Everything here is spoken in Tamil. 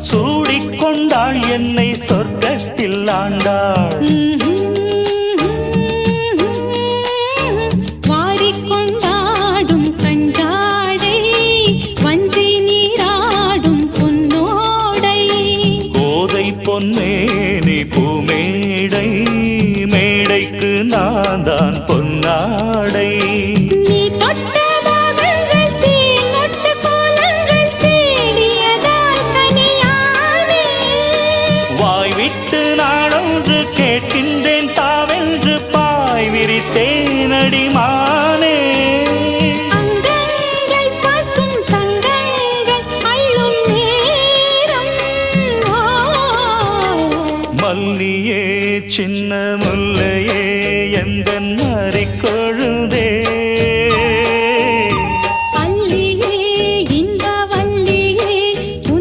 சூடிக்கொண்டாள் என்னை சொர்க்கத்தில் ஆண்டாள். வாரிக்கொண்டாடும் கஞ்சாடை வஞ்சி நீராடும் பொன்னோடை. கோதை பொன்னேனி பூமேடை மேடைக்கு நான் தான் பொன்னாடை. நீ தொட்ட பாகங்கள் தீங்கொட்ட கோலங்கள் தேடியதால் கனியானே. வாய் விட்டு நாடொன்று கேட்கின்றேன் தாவென்று பாய் விரித்தேனடி மானே. அங்கங்கள் பசும் தங்கங்கள் அள்ளும் நேரம். மல்லியே சின்ன முல்லையே எந்தன் அரிக்க